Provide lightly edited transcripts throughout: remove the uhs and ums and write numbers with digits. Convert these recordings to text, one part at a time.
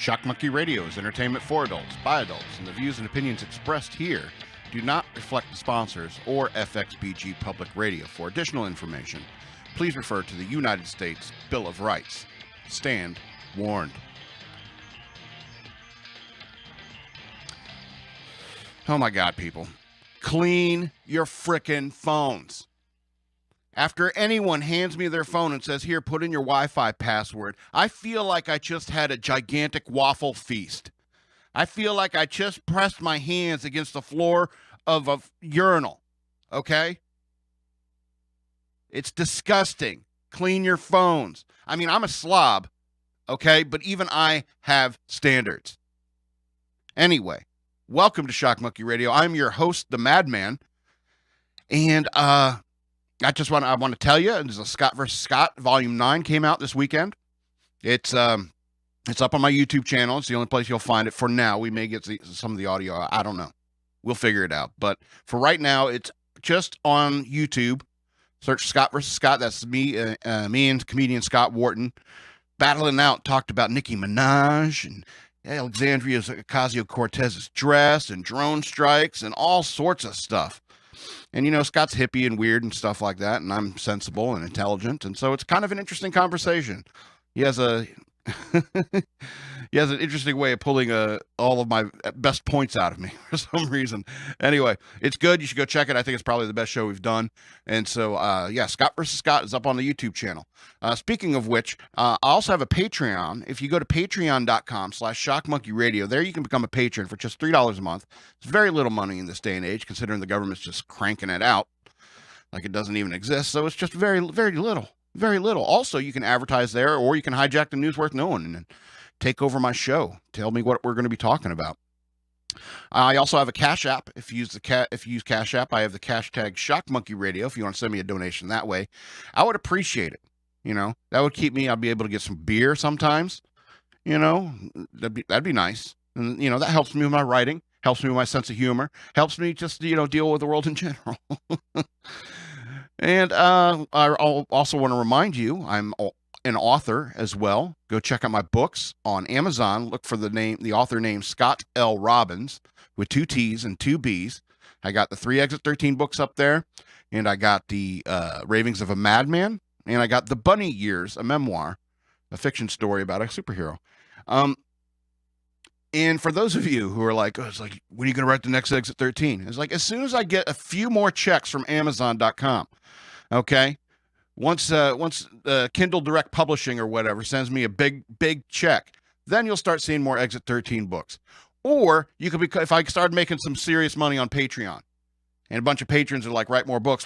Shock Monkey Radio is entertainment for adults, by adults, and the views and opinions expressed here do not reflect the sponsors or FXBG Public Radio. For additional information, please refer to the United States Bill of Rights. Stand warned. Oh my God, people. Clean your frickin' phones. After anyone hands me their phone and says, here, put in your Wi-Fi password, I feel like I just had a gigantic waffle feast. I feel like I just pressed my hands against the floor of a urinal, okay? It's disgusting. Clean your phones. I mean, I'm a slob, okay? But even I have standards. Anyway, welcome to Shock Monkey Radio. I'm your host, the Madman. And, I want to tell you, there's a Scott vs. Scott Volume 9 came out this weekend. It's up on my YouTube channel. It's the only place you'll find it for now. We may get some of the audio. I don't know. We'll figure it out. But for right now, it's just on YouTube. Search Scott vs. Scott. That's me and comedian Scott Wharton battling out. Talked about Nicki Minaj and Alexandria Ocasio-Cortez's dress and drone strikes and all sorts of stuff. And, you know, Scott's hippie and weird and stuff like that, and I'm sensible and intelligent, and so it's kind of an interesting conversation. He has an interesting way of pulling all of my best points out of me for some reason. Anyway, it's good. You should go check it. I think it's probably the best show we've done. And so, Scott vs. Scott is up on the YouTube channel. Speaking of which, I also have a Patreon. If you go to patreon.com/shockmonkeyradio, there you can become a patron for just $3 a month. It's very little money in this day and age, considering the government's just cranking it out like it doesn't even exist. So it's just very, very little. Very little. Also, you can advertise there, or you can hijack the news worth knowing and take over my show. Tell me what we're going to be talking about. I also have a Cash App. If you use Cash App, I have the hashtag ShockMonkeyRadio. If you want to send me a donation that way, I would appreciate it. You know, that would keep me. I'll be able to get some beer sometimes. You know, that'd be nice. And you know, that helps me with my writing. Helps me with my sense of humor. Helps me just deal with the world in general. And I also want to remind you, I'm an author as well. Go check out my books on Amazon. Look for the author name Scott L. Robbins with 2 T's and 2 B's. I got the 3 Exit 13 books up there, and I got the Ravings of a Madman, and I got The Bunny Years, a memoir, a fiction story about a superhero. And for those of you who are like, it's like, when are you going to write the next Exit 13? It's like, as soon as I get a few more checks from Amazon.com, okay? Once Kindle Direct Publishing or whatever sends me a big check, then you'll start seeing more Exit 13 books. Or you could if I started making some serious money on Patreon, and a bunch of patrons are like, write more books,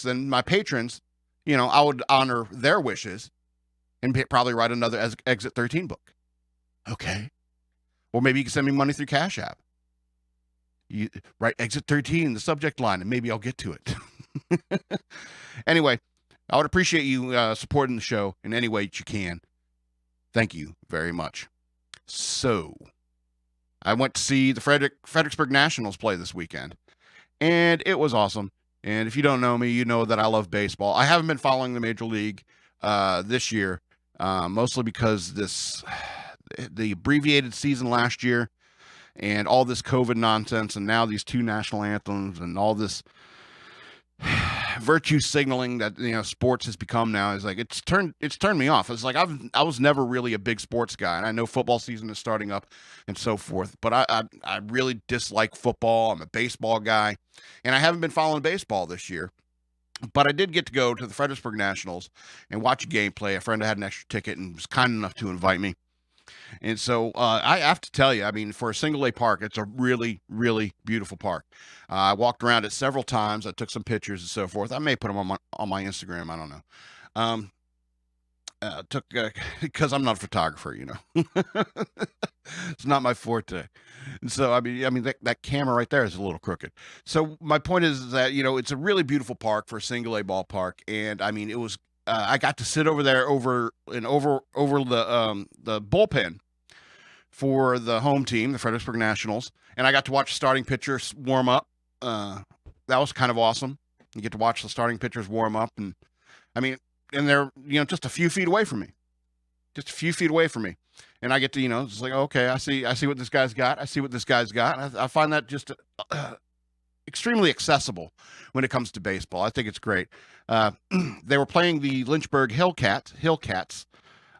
then my patrons, I would honor their wishes and probably write another Exit 13 book. Okay? Or maybe you can send me money through Cash App. You write Exit 13 in the subject line, and maybe I'll get to it. Anyway, I would appreciate you supporting the show in any way that you can. Thank you very much. So, I went to see the Fredericksburg Nationals play this weekend, and it was awesome. And if you don't know me, you know that I love baseball. I haven't been following the Major League this year, mostly because the abbreviated season last year and all this COVID nonsense, and now these 2 national anthems and all this virtue signaling that sports has become now is like it's turned me off. It's like I was never really a big sports guy, and I know football season is starting up and so forth, but I really dislike football. I'm a baseball guy, and I haven't been following baseball this year. But I did get to go to the Fredericksburg Nationals and watch a game play. A friend had an extra ticket and was kind enough to invite me. And so I have to tell you, I mean, for a single-A park, it's a really, really beautiful park. I walked around it several times. I took some pictures and so forth. I may put them on my Instagram. I don't know. Because I'm not a photographer, It's not my forte. And so, I mean that camera right there is a little crooked. So my point is that, it's a really beautiful park for a single-A ballpark. And I mean, it was, I got to sit over there over the bullpen for the home team, the Fredericksburg Nationals, and I got to watch starting pitchers warm up. That was kind of awesome. You get to watch the starting pitchers warm up, and I mean, and they're just a few feet away from me. just a few feet away from me. And I get to, it's like, okay, I see what this guy's got. I see what this guy's got. And I find that just extremely accessible when it comes to baseball. I think it's great. They were playing the Lynchburg Hillcats.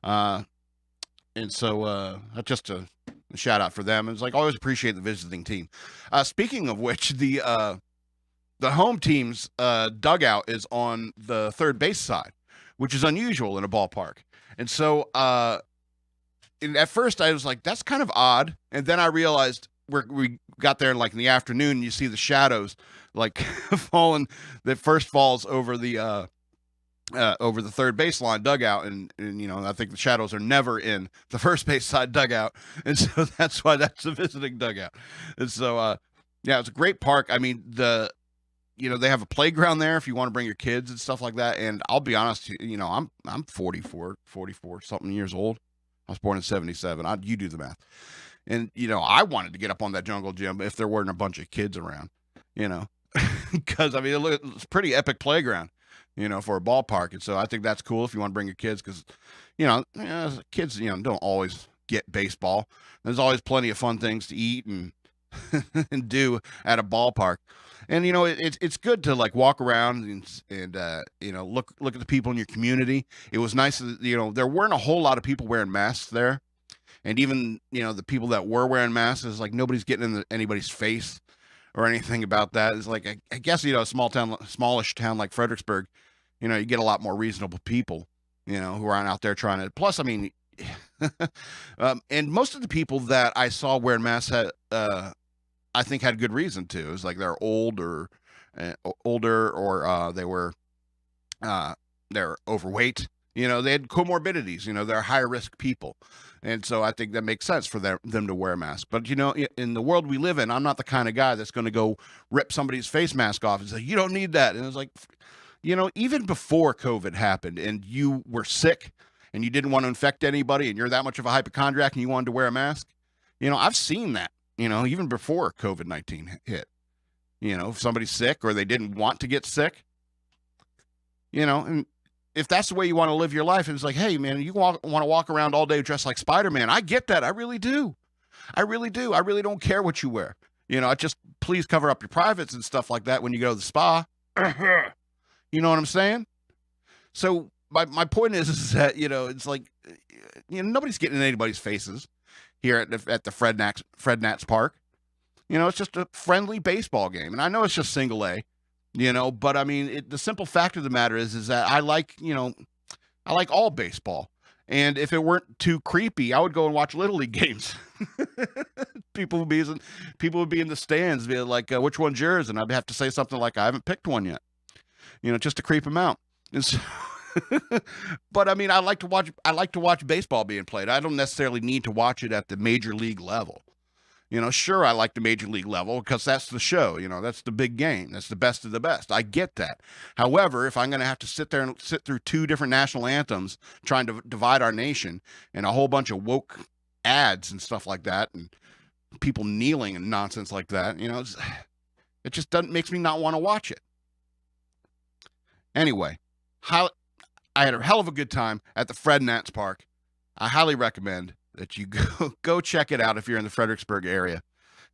And so just a shout out for them. It's like, always appreciate the visiting team. Speaking of which, the home team's dugout is on the third base side, which is unusual in a ballpark. And so at first I was like, that's kind of odd. And then I realized we got there like in the afternoon, and you see the shadows like falling. That first falls over the third baseline dugout, and I think the shadows are never in the first base side dugout, and so that's why that's the visiting dugout. And so yeah, it's a great park. I mean, they have a playground there if you want to bring your kids and stuff like that. And I'll be honest, I'm 44 something years old. I was born in 1977. You do the math. And, I wanted to get up on that jungle gym if there weren't a bunch of kids around, because, I mean, it's a pretty epic playground, for a ballpark. And so I think that's cool if you want to bring your kids because, kids, don't always get baseball. There's always plenty of fun things to eat and, and do at a ballpark. And, it's good to like walk around and look at the people in your community. It was nice that, there weren't a whole lot of people wearing masks there. And even, the people that were wearing masks, is like nobody's getting in anybody's face or anything about that. It's like, I guess, a smallish town like Fredericksburg, you get a lot more reasonable people, who aren't out there trying to. Plus, I mean, and most of the people that I saw wearing masks I think had good reason to. It was like they're older, or they're overweight. They had comorbidities. They're high risk people. And so I think that makes sense for them to wear a mask. But, in the world we live in, I'm not the kind of guy that's going to go rip somebody's face mask off and say, you don't need that. And it's like, even before COVID happened and you were sick and you didn't want to infect anybody and you're that much of a hypochondriac and you wanted to wear a mask, I've seen that, even before COVID-19 hit. If somebody's sick or they didn't want to get sick, and if that's the way you want to live your life, it's like, hey, man, you want to walk around all day dressed like Spider-Man. I get that. I really do. I really don't care what you wear. Just please cover up your privates and stuff like that when you go to the spa. You know what I'm saying? So my point is that, it's like, nobody's getting in anybody's faces here at the Fred Nats Park. It's just a friendly baseball game. And I know it's just single A. But I mean, the simple fact of the matter is that I like all baseball. And if it weren't too creepy, I would go and watch Little League games. People would be in the stands, be like, which one's yours? And I'd have to say something like, I haven't picked one yet, just to creep them out. And so, but I mean, I like to watch baseball being played. I don't necessarily need to watch it at the major league level. Sure, I like the major league level because that's the show. That's the big game. That's the best of the best. I get that. However, if I'm going to have to sit there and sit through two different national anthems trying to divide our nation and a whole bunch of woke ads and stuff like that and people kneeling and nonsense like that, it just makes me not want to watch it. Anyway, I had a hell of a good time at the Fred Nats Park. I highly recommend that you go check it out if you're in the Fredericksburg area.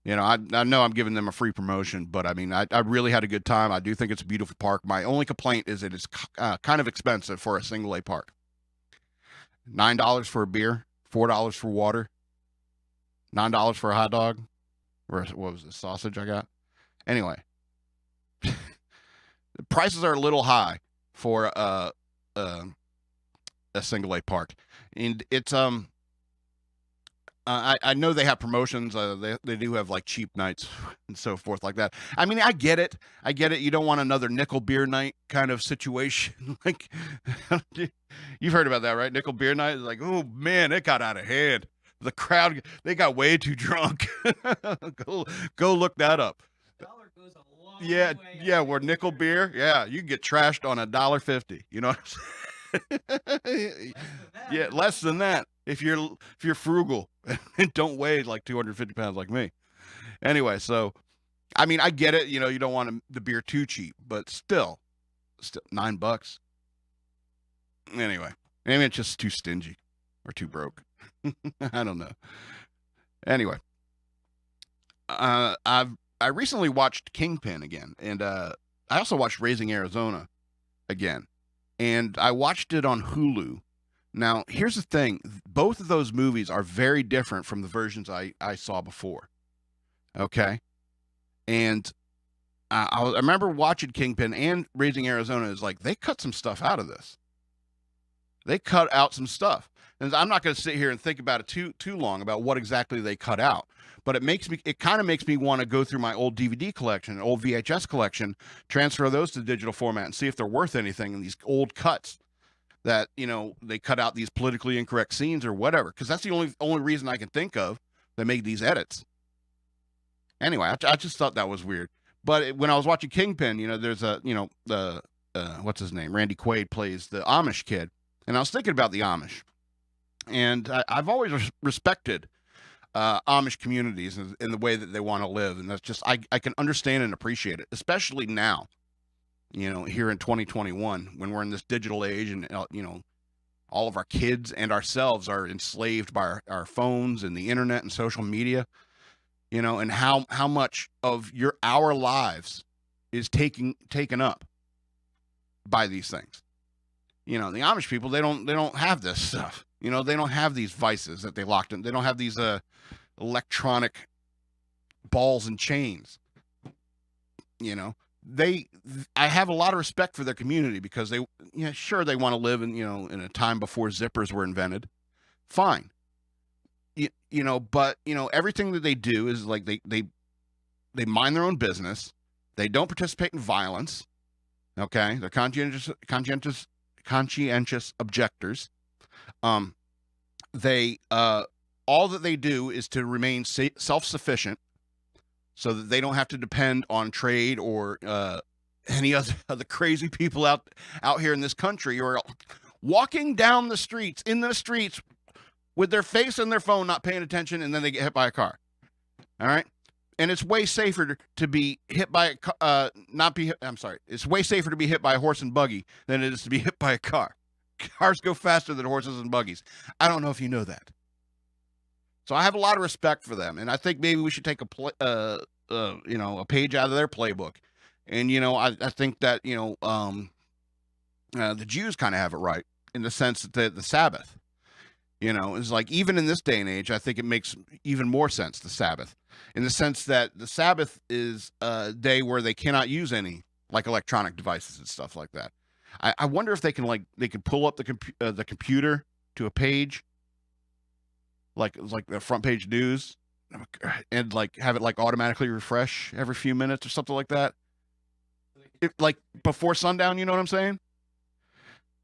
I know I'm giving them a free promotion, but I mean, I really had a good time. I do think it's a beautiful park. My only complaint is that it's kind of expensive for a single A park. $9 for a beer, $4 for water, $9 for a hot dog, or what was the sausage I got? Anyway, the prices are a little high for a single A park, and it's I know they have promotions. They do have like cheap nights and so forth like that. I mean, I get it. You don't want another nickel beer night kind of situation. Like, you've heard about that, right? Nickel beer night is like, oh man, it got out of hand. The crowd, they got way too drunk. Go look that up. Dollar goes a long Yeah, way yeah. Where nickel beer, yeah, you can get trashed on $1.50. You know what I'm saying? Yeah, less than that if you're frugal and don't weigh like 250 pounds like me. Anyway, so I mean, I get it. You don't want the beer too cheap, but still $9. Anyway, maybe it's just too stingy. or too broke. I don't know. Anyway, I recently watched Kingpin again, and I also watched Raising Arizona again, and I watched it on Hulu. Now, here's the thing: both of those movies are very different from the versions I saw before. Okay, and I remember watching Kingpin and Raising Arizona. Is like they cut some stuff out of this. They cut out some stuff, and I'm not going to sit here and think about it too long about what exactly they cut out. But it kind of makes me want to go through my old DVD collection, old VHS collection, transfer those to digital format, and see if they're worth anything in these old cuts that they cut out these politically incorrect scenes or whatever. Because that's the only reason I can think of they made these edits. Anyway, I just thought that was weird. But when I was watching Kingpin, there's the what's his name, Randy Quaid plays the Amish kid. And I was thinking about the Amish, and I've always respected Amish communities in the way that they want to live, and that's just I can understand and appreciate it, especially now, here in 2021 when we're in this digital age, and all of our kids and ourselves are enslaved by our phones and the internet and social media, and how much of our lives is taken up by these things. The Amish people, they don't have this stuff. They don't have these vices that they locked in. They don't have these electronic balls and chains. I have a lot of respect for their community because they want to live in a time before zippers were invented. Fine. But everything that they do is like they mind their own business. They don't participate in violence. Okay? They're conscientious objectors. They all that they do is to remain self-sufficient, so that they don't have to depend on trade or any other crazy people out here in this country, or walking down the streets with their face in their phone, not paying attention, and then they get hit by a car. All right. And it's way safer to be hit by it's way safer to be hit by a horse and buggy than it is to be hit by a car. Cars go faster than horses and buggies. I don't know if you know that. So I have a lot of respect for them, and I think maybe we should take a page out of their playbook. And I think that the Jews kind of have it right in the sense that the Sabbath, is like, even in this day and age, I think it makes even more sense, the Sabbath, in the sense that the Sabbath is a day where they cannot use any like electronic devices and stuff like that. I wonder if they can pull up the computer to a page, like the front page news, and like have it like automatically refresh every few minutes or something like that. Like before sundown, you know what I'm saying?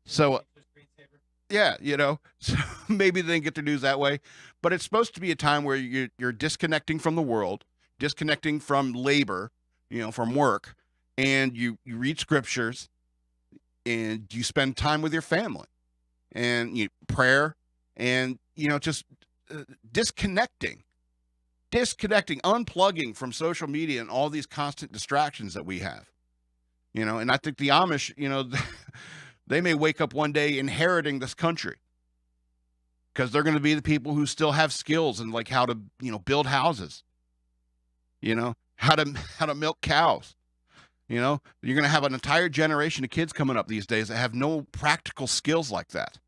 So yeah, so maybe they can get their news that way. But it's supposed to be a time where you're disconnecting from the world, disconnecting from labor, from work, and you read scriptures, and you spend time with your family, and you prayer, and just disconnecting, unplugging from social media and all these constant distractions that we have. And I think the Amish, they may wake up one day inheriting this country, because they're going to be the people who still have skills and like how to, build houses, how to milk cows. You're going to have an entire generation of kids coming up these days that have no practical skills like that.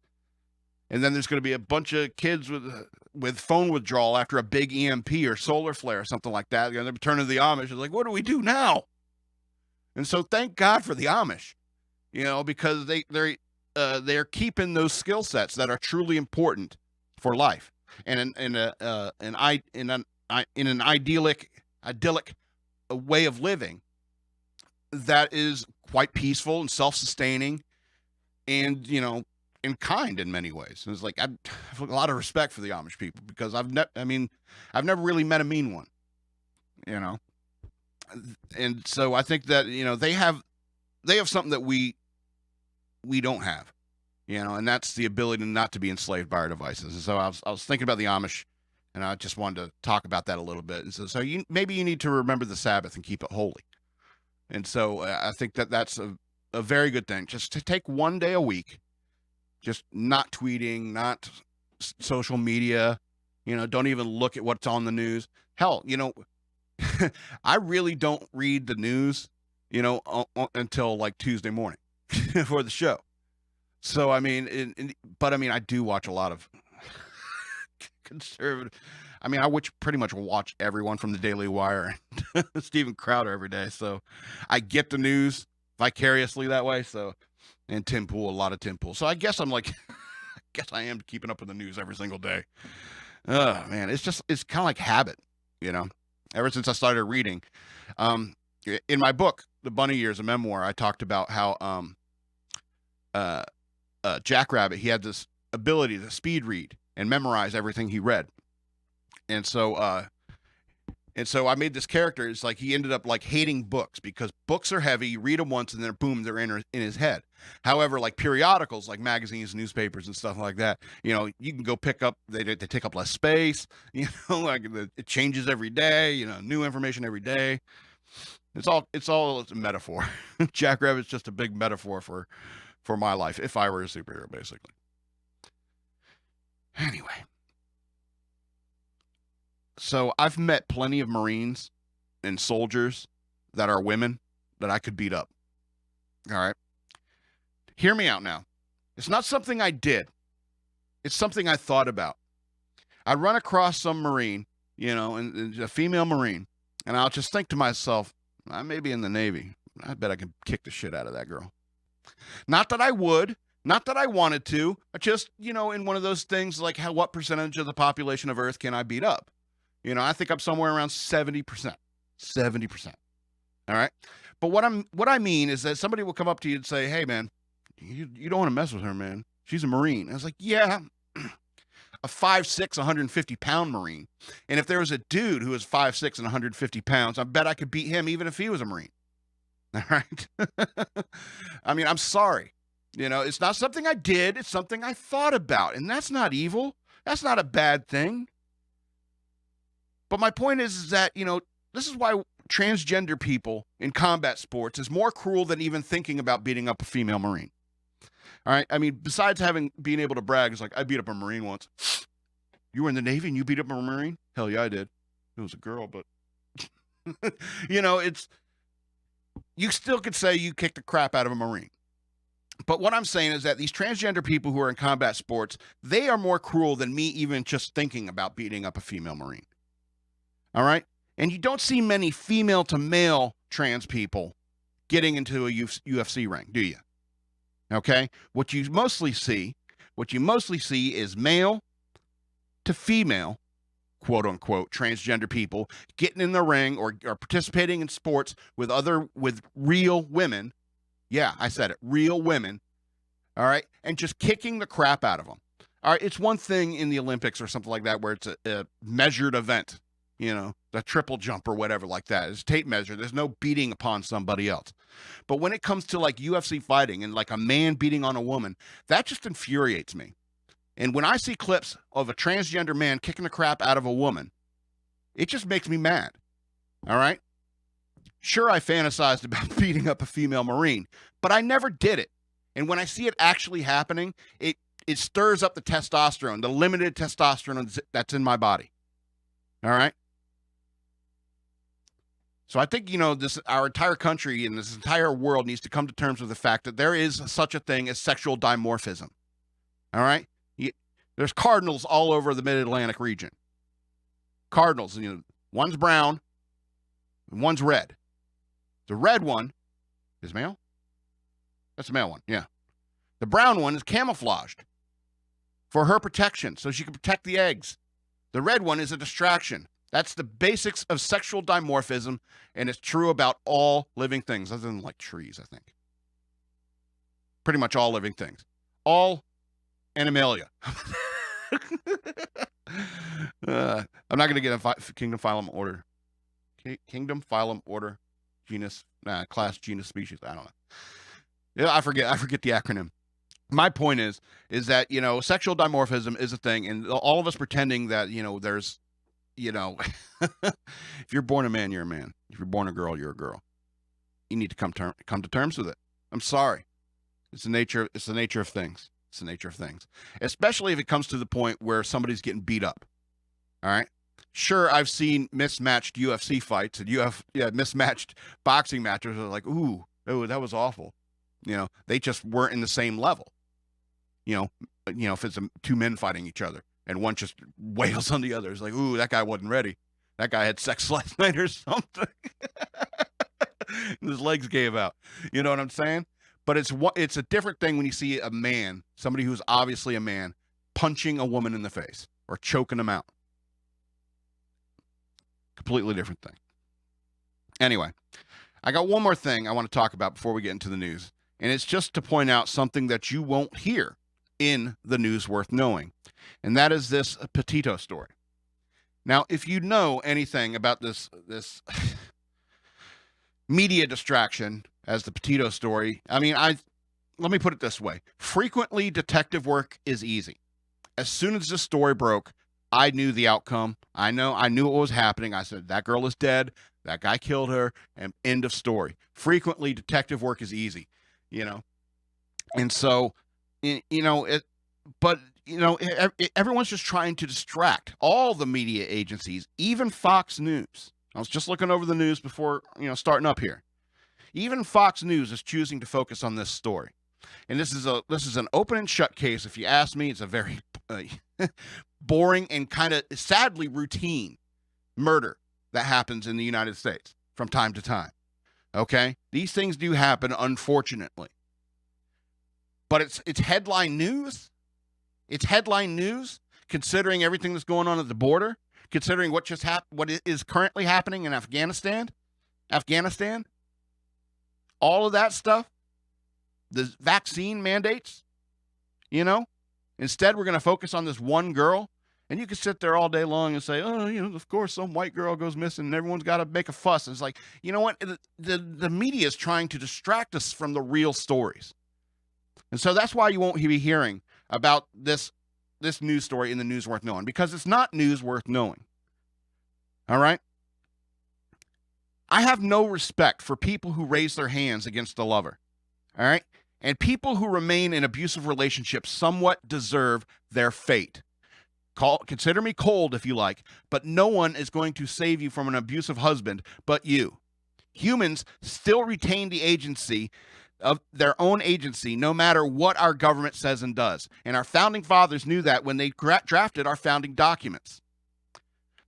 And then there's going to be a bunch of kids with phone withdrawal after a big EMP or solar flare or something like that. They're turning to the Amish. It's like, what do we do now? And so thank God for the Amish, because they're keeping those skill sets that are truly important for life, and in an idyllic way of living that is quite peaceful and self-sustaining, and and kind in many ways. And it's like I have a lot of respect for the Amish people, because I've never really met a mean one, and so I think that they have something that we don't have, and that's the ability not to be enslaved by our devices. And so I was thinking about the Amish, and I just wanted to talk about that a little bit. And so maybe you need to remember the Sabbath and keep it holy. And so I think that that's a very good thing, just to take one day a week, just not tweeting, not social media. Don't even look at what's on the news. Hell, I really don't read the news, until like Tuesday morning for the show. So, I mean, but I mean, I do watch a lot of conservative. I mean, pretty much watch everyone from the Daily Wire and Steven Crowder every day. So I get the news vicariously that way. So, and Tim Pool, a lot of Tim Pool. So I guess I'm like, I guess I am keeping up with the news every single day. Oh man, it's kind of like habit, ever since I started reading. In my book, The Bunny Years, a memoir, I talked about how, Jackrabbit, he had this ability to speed read and memorize everything he read. And so I made this character. It's like he ended up like hating books because books are heavy. You read them once and then boom, they're in his head. However, like periodicals, like magazines, newspapers, and stuff like that, you can go pick up. They take up less space. Like it changes every day. New information every day. It's all a metaphor. Jackrabbit's just a big metaphor for my life if I were a superhero, basically. Anyway. So I've met plenty of Marines and soldiers that are women that I could beat up. All right. Hear me out now. It's not something I did. It's something I thought about. I run across some Marine, and a female Marine, and I'll just think to myself, I may be in the Navy. I bet I can kick the shit out of that girl. Not that I would. Not that I wanted to. Just, in one of those things like what percentage of the population of Earth can I beat up? I think I'm somewhere around 70%. 70%. All right. But what I mean is that somebody will come up to you and say, hey, man, you don't want to mess with her, man. She's a Marine. And I was like, yeah, a 5'6", 150-pound Marine. And if there was a dude who was 5'6" and 150 pounds, I bet I could beat him even if he was a Marine. All right. I mean, I'm sorry. It's not something I did. It's something I thought about. And that's not evil. That's not a bad thing. But my point is that, this is why transgender people in combat sports is more cruel than even thinking about beating up a female Marine. All right. I mean, besides being able to brag, it's like, I beat up a Marine once. You were in the Navy and you beat up a Marine? Hell yeah, I did. It was a girl, but you still could say you kicked the crap out of a Marine. But what I'm saying is that these transgender people who are in combat sports, they are more cruel than me even just thinking about beating up a female Marine. All right. And you don't see many female to male trans people getting into a UFC ring, do you? Okay. What you mostly see is male to female, quote unquote, transgender people getting in the ring or participating in sports with real women. Yeah, I said it. Real women. All right. And just kicking the crap out of them. All right. It's one thing in the Olympics or something like that where it's a measured event. The triple jump or whatever like that. It's tape measure. There's no beating upon somebody else. But when it comes to like UFC fighting and like a man beating on a woman, that just infuriates me. And when I see clips of a transgender man kicking the crap out of a woman, it just makes me mad. All right? Sure, I fantasized about beating up a female Marine, but I never did it. And when I see it actually happening, it stirs up the testosterone, the limited testosterone that's in my body. All right? So I think, our entire country and this entire world needs to come to terms with the fact that there is such a thing as sexual dimorphism. All right? There's cardinals all over the mid-Atlantic region. Cardinals, one's brown and one's red. The red one is male. That's the male one, yeah. The brown one is camouflaged for her protection, so she can protect the eggs. The red one is a distraction. That's the basics of sexual dimorphism, and it's true about all living things, other than like trees, I think. Pretty much all living things. All Animalia. I'm not going to get a kingdom, phylum, order. Kingdom, phylum, order, genus, class, genus, species. I don't know. Yeah, I forget the acronym. My point is that, sexual dimorphism is a thing, and all of us pretending that, there's, if you're born a man, you're a man. If you're born a girl, you're a girl. You need to come to terms with it. I'm sorry. It's the nature of things. It's the nature of things, especially if it comes to the point where somebody's getting beat up. All right. Sure, I've seen mismatched UFC fights and mismatched boxing matches. Like, ooh, that was awful. They just weren't in the same level. If it's two men fighting each other and one just wails on the other, it's like, ooh, that guy wasn't ready. That guy had sex last night or something. His legs gave out. You know what I'm saying? But it's a different thing when you see a man, somebody who's obviously a man, punching a woman in the face or choking them out. Completely different thing. Anyway, I got one more thing I want to talk about before we get into the news. And it's just to point out something that you won't hear in the news worth knowing. And that is this Petito story. Now, if you know anything about this media distraction as the Petito story, let me put it this way. Frequently, detective work is easy. As soon as this story broke, I knew the outcome. I knew what was happening. I said, that girl is dead. That guy killed her, and end of story. Frequently, detective work is easy, And so, everyone's just trying to distract all the media agencies, even Fox News. I was just looking over the news before, starting up here. Even Fox News is choosing to focus on this story. And this is an open and shut case. If you ask me, it's a very boring and kind of sadly routine murder that happens in the United States from time to time. Okay? These things do happen, unfortunately. But it's headline news. It's headline news, considering everything that's going on at the border, considering what is currently happening in Afghanistan, all of that stuff, the vaccine mandates, Instead, we're going to focus on this one girl, and you can sit there all day long and say, of course, some white girl goes missing, and everyone's got to make a fuss. And it's like, you know what? The media is trying to distract us from the real stories. And so that's why you won't be hearing about this news story in the news worth knowing, because it's not news worth knowing. All right? I have no respect for people who raise their hands against the lover. All right? And people who remain in abusive relationships somewhat deserve their fate. Consider me cold if you like, but no one is going to save you from an abusive husband but you. Humans still retain the agency of their own agency, no matter what our government says and does. And our founding fathers knew that when they drafted our founding documents.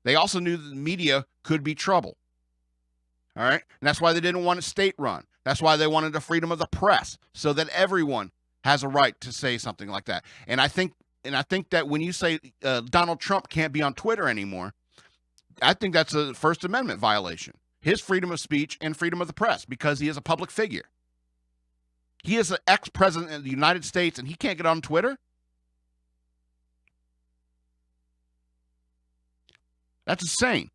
They also knew that the media could be trouble. All right? And that's why they didn't want it state-run. That's why they wanted the freedom of the press, so that everyone has a right to say something like that. And I think that when you say Donald Trump can't be on Twitter anymore, I think that's a First Amendment violation. His freedom of speech and freedom of the press, because he is a public figure. He is an ex-president of the United States, and he can't get on Twitter? That's insane.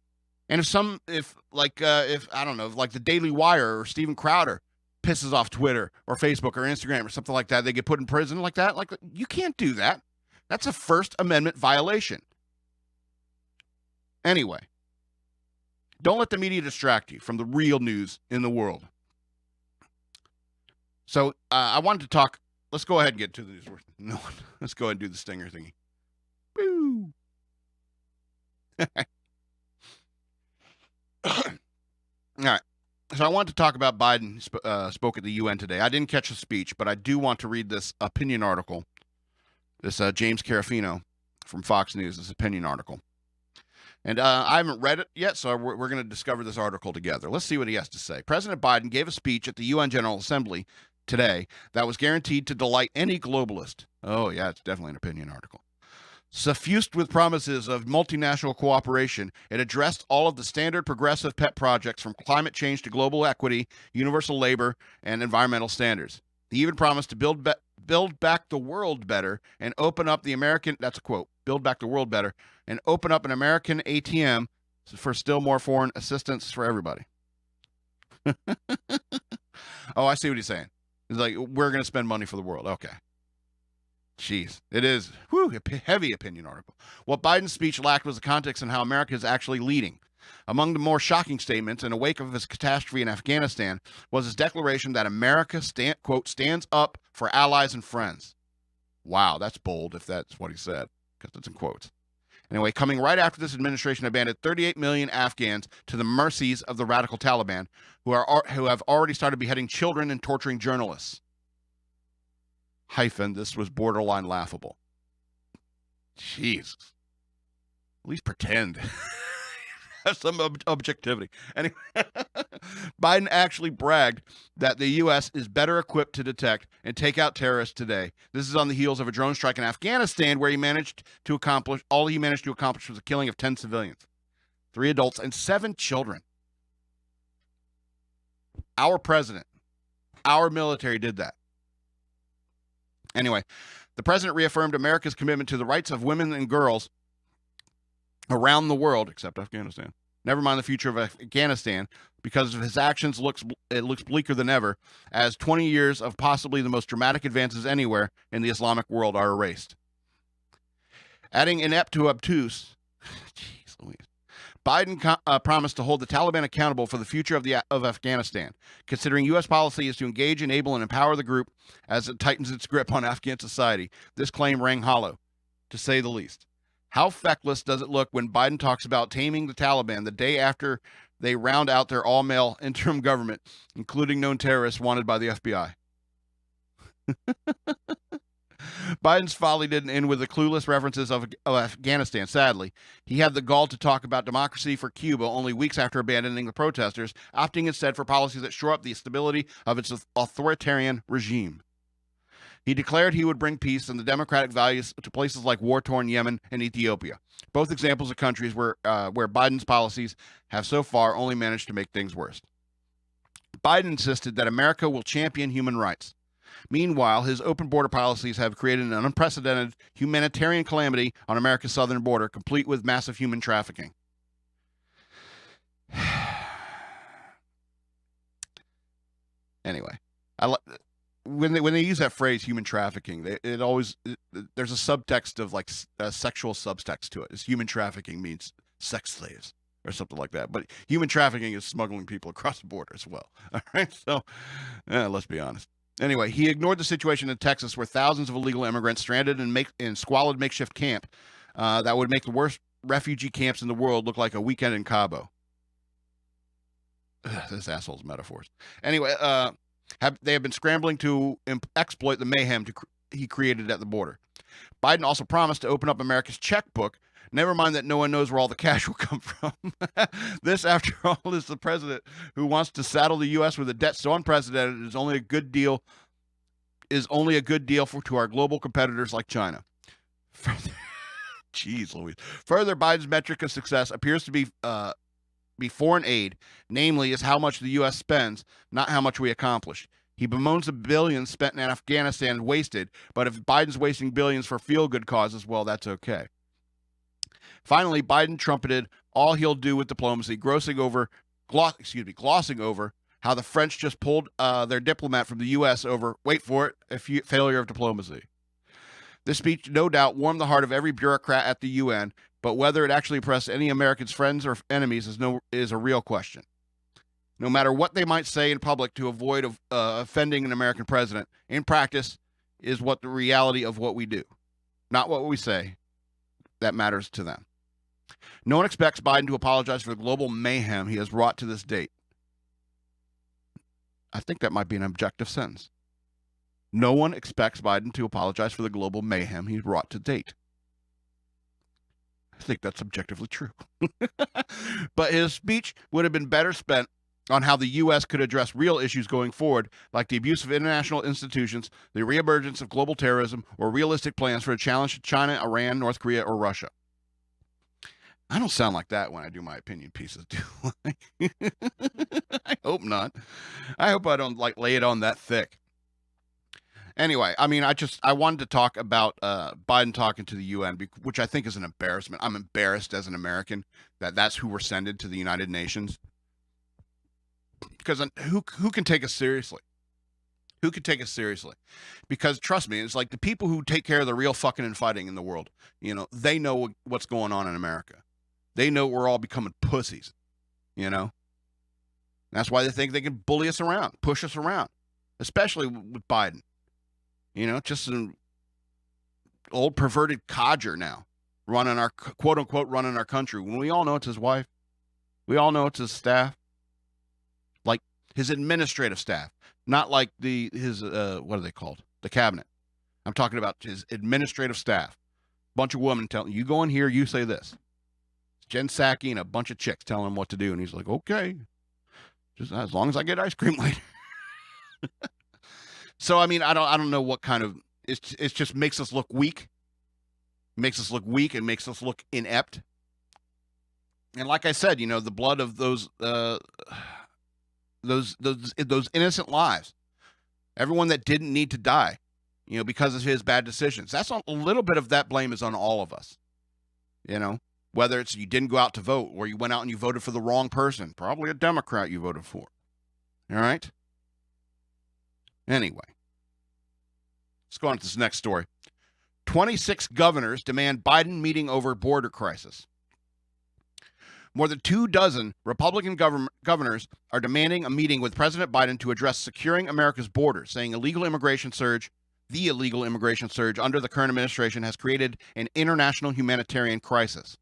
And if I don't know, like the Daily Wire or Steven Crowder pisses off Twitter or Facebook or Instagram or something like that, they get put in prison like that. Like, you can't do that. That's a First Amendment violation. Anyway, don't let the media distract you from the real news in the world. So I wanted to talk. Let's go ahead and get to the news. No, let's go ahead and do the stinger thingy. Boo. All right. So I wanted to talk about Biden spoke at the UN today. I didn't catch the speech, but I do want to read this opinion article. This James Carafino from Fox News, this opinion article. And I haven't read it yet, so we're going to discover this article together. Let's see what he has to say. President Biden gave a speech at the UN General Assembly today that was guaranteed to delight any globalist. Oh, yeah, it's definitely an opinion article. Suffused with promises of multinational cooperation, it addressed all of the standard progressive pet projects from climate change to global equity, universal labor, and environmental standards. He even promised to build back the world better and open up the American, that's a quote, build back the world better and open up an American ATM for still more foreign assistance for everybody. Oh, I see what he's saying. He's like, we're going to spend money for the world. Okay. Jeez, it is a heavy opinion article. What Biden's speech lacked was the context on how America is actually leading. Among the more shocking statements in the wake of his catastrophe in Afghanistan was his declaration that America, quote, stands up for allies and friends. Wow, that's bold if that's what he said, because it's in quotes. Anyway, coming right after this administration abandoned 38 million Afghans to the mercies of the radical Taliban, who have already started beheading children and torturing journalists. This was borderline laughable. Jesus. At least pretend. Have some objectivity. Anyway, Biden actually bragged that the U.S. is better equipped to detect and take out terrorists today. This is on the heels of a drone strike in Afghanistan where all he managed to accomplish was the killing of 10 civilians, 3 adults, and 7 children. Our president, our military did that. Anyway, the president reaffirmed America's commitment to the rights of women and girls around the world, except Afghanistan. Never mind the future of Afghanistan. Because of his actions, it looks bleaker than ever, as 20 years of possibly the most dramatic advances anywhere in the Islamic world are erased. Adding inept to obtuse, jeez Louise, Biden promised to hold the Taliban accountable for the future of Afghanistan, considering U.S. policy is to engage, enable, and empower the group as it tightens its grip on Afghan society. This claim rang hollow, to say the least. How feckless does it look when Biden talks about taming the Taliban the day after they round out their all-male interim government, including known terrorists wanted by the FBI? Biden's folly didn't end with the clueless references of Afghanistan, sadly. He had the gall to talk about democracy for Cuba only weeks after abandoning the protesters, opting instead for policies that shore up the stability of its authoritarian regime. He declared he would bring peace and the democratic values to places like war-torn Yemen and Ethiopia, both examples of countries where Biden's policies have so far only managed to make things worse. Biden insisted that America will champion human rights. Meanwhile, his open border policies have created an unprecedented humanitarian calamity on America's southern border, complete with massive human trafficking. Anyway, when they use that phrase human trafficking, there's a subtext of like a sexual subtext to it. It's human trafficking means sex slaves or something like that. But human trafficking is smuggling people across the border as well. All right, so let's be honest. Anyway, he ignored the situation in Texas where thousands of illegal immigrants stranded in squalid makeshift camp that would make the worst refugee camps in the world look like a weekend in Cabo. This asshole's metaphors. Anyway, they have been scrambling to exploit the mayhem he created at the border. Biden also promised to open up America's checkbook. Never mind that no one knows where all the cash will come from. This, after all, is the president who wants to saddle the U.S. with a debt so unprecedented is only a good deal to our global competitors like China. Jeez Louise. Further, Biden's metric of success appears to be foreign aid, namely is how much the U.S. spends, not how much we accomplish. He bemoans the billions spent in Afghanistan wasted, but if Biden's wasting billions for feel-good causes, well, that's okay. Finally, Biden trumpeted all he'll do with diplomacy, glossing over how the French just pulled their diplomat from the U.S. over, wait for it, a failure of diplomacy. This speech no doubt warmed the heart of every bureaucrat at the UN, but whether it actually impressed any Americans' friends or enemies is a real question. No matter what they might say in public to avoid offending an American president, in practice is what the reality of what we do, not what we say, that matters to them. No one expects Biden to apologize for the global mayhem he has wrought to this date. I think that might be an objective sentence. No one expects Biden to apologize for the global mayhem he's wrought to date. I think that's objectively true. But his speech would have been better spent on how the U.S. could address real issues going forward, like the abuse of international institutions, the reemergence of global terrorism, or realistic plans for a challenge to China, Iran, North Korea, or Russia. I don't sound like that when I do my opinion pieces, do I? I hope not. I hope I don't lay it on that thick. Anyway, I mean, I wanted to talk about Biden talking to the UN, which I think is an embarrassment. I'm embarrassed as an American that that's who we're sending to the United Nations. Because who can take us seriously? Who can take us seriously? Because trust me, it's like the people who take care of the real fucking and fighting in the world, they know what's going on in America. They know we're all becoming pussies, That's why they think they can bully us around, push us around, especially with Biden. old perverted codger now running our quote unquote running our country when we all know it's his wife. We all know it's his staff, like his administrative staff, not like his what are they called? The cabinet. I'm talking about his administrative staff. Bunch of women telling you go in here, you say this. Jen Psaki and a bunch of chicks telling him what to do, and he's like, okay, just as long as I get ice cream later. So I mean, I don't know what kind of it just makes us look weak. Makes us look weak and makes us look inept. And like I said, you know, the blood of those innocent lives, everyone that didn't need to die, you know, because of his bad decisions. That's a little bit of that blame is on all of us. You know, whether it's you didn't go out to vote or you went out and you voted for the wrong person, probably a Democrat you voted for. All right. Anyway, let's go on to this next story. 26 governors demand Biden meeting over border crisis. More than 24 Republican governors are demanding a meeting with President Biden to address securing America's borders, saying the illegal immigration surge under the current administration has created an international humanitarian crisis.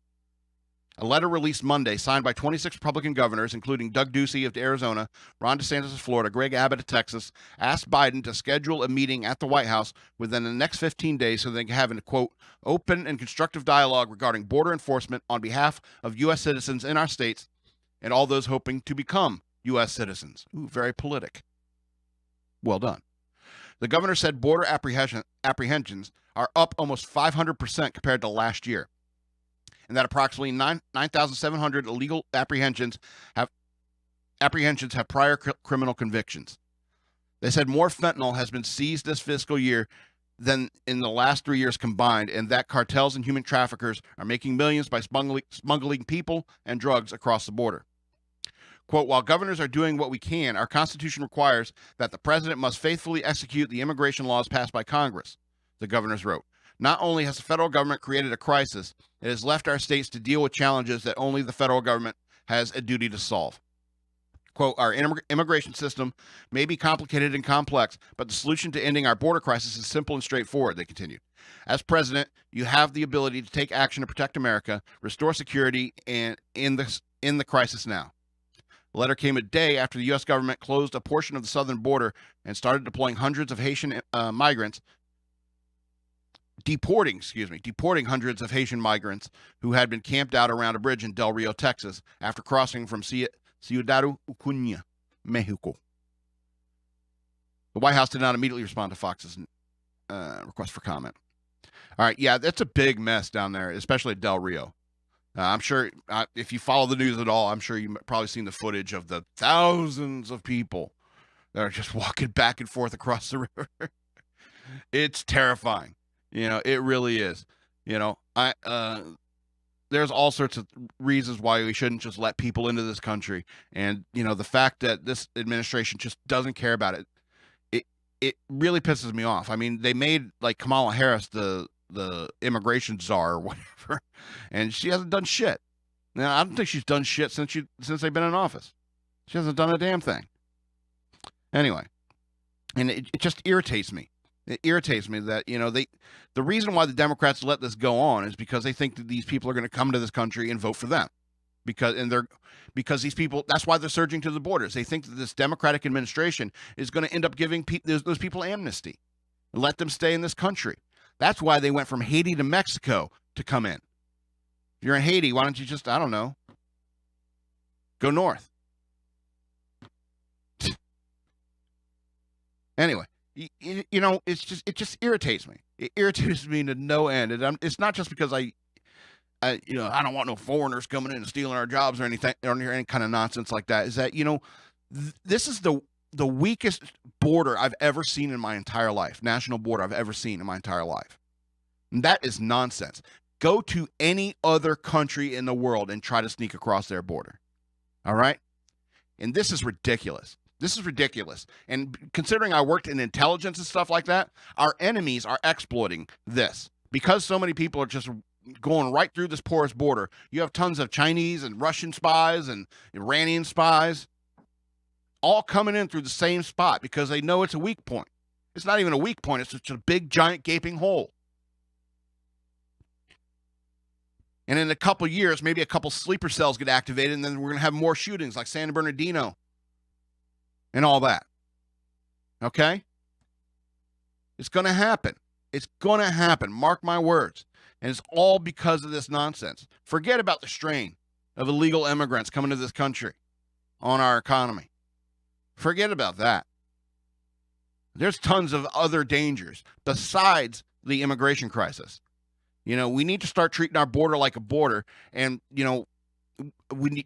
A letter released Monday, signed by 26 Republican governors, including Doug Ducey of Arizona, Ron DeSantis of Florida, Greg Abbott of Texas, asked Biden to schedule a meeting at the White House within the next 15 days so they can have a, quote, open and constructive dialogue regarding border enforcement on behalf of U.S. citizens in our states and all those hoping to become U.S. citizens. Ooh, very politic. Well done. The governor said border apprehensions are up almost 500% compared to last year, and that approximately 9,700 illegal apprehensions have prior criminal convictions. They said more fentanyl has been seized this fiscal year than in the last 3 years combined, and that cartels and human traffickers are making millions by smuggling people and drugs across the border. Quote, while governors are doing what we can, our Constitution requires that the president must faithfully execute the immigration laws passed by Congress, the governors wrote. Not only has the federal government created a crisis, it has left our states to deal with challenges that only the federal government has a duty to solve. Quote, our immigration system may be complicated and complex, but the solution to ending our border crisis is simple and straightforward, they continued. As president, you have the ability to take action to protect America, restore security, and in the crisis now. The letter came a day after the U.S. government closed a portion of the southern border and started deploying hundreds of Haitian migrants, deporting hundreds of Haitian migrants who had been camped out around a bridge in Del Rio, Texas, after crossing from Ciudad Acuña, Mexico. The White House did not immediately respond to Fox's request for comment. All right, yeah, that's a big mess down there, especially at Del Rio. I'm sure if you follow the news at all, I'm sure you've probably seen the footage of the thousands of people that are just walking back and forth across the river. It's terrifying. You know, it really is. You know, there's all sorts of reasons why we shouldn't just let people into this country. And, you know, the fact that this administration just doesn't care about it, it really pisses me off. I mean, they made like Kamala Harris the immigration czar or whatever, and she hasn't done shit. Now, I don't think she's done shit since they've been in office. She hasn't done a damn thing. Anyway, and it just irritates me. It irritates me that, you know, the reason why the Democrats let this go on is because they think that these people are going to come to this country and vote for them. Because these people, that's why they're surging to the borders. They think that this Democratic administration is going to end up giving those people amnesty and let them stay in this country. That's why they went from Haiti to Mexico to come in. If you're in Haiti, why don't you just, I don't know, go north? Anyway, you know, it just irritates me. It irritates me to no end. And it's not just because I don't want no foreigners coming in and stealing our jobs or anything, or any kind of nonsense like that. Is that, you know, this is the weakest border I've ever seen in my entire life. National border I've ever seen in my entire life. And that is nonsense. Go to any other country in the world and try to sneak across their border. All right? And this is ridiculous. This is ridiculous. And considering I worked in intelligence and stuff like that, our enemies are exploiting this. Because so many people are just going right through this porous border, you have tons of Chinese and Russian spies and Iranian spies all coming in through the same spot because they know it's a weak point. It's not even a weak point. It's just a big, giant, gaping hole. And in a couple years, maybe a couple sleeper cells get activated, and then we're going to have more shootings like San Bernardino and all that. Okay? It's going to happen. It's going to happen. Mark my words. And it's all because of this nonsense. Forget about the strain of illegal immigrants coming to this country on our economy. Forget about that. There's tons of other dangers besides the immigration crisis. You know, we need to start treating our border like a border, and, you know,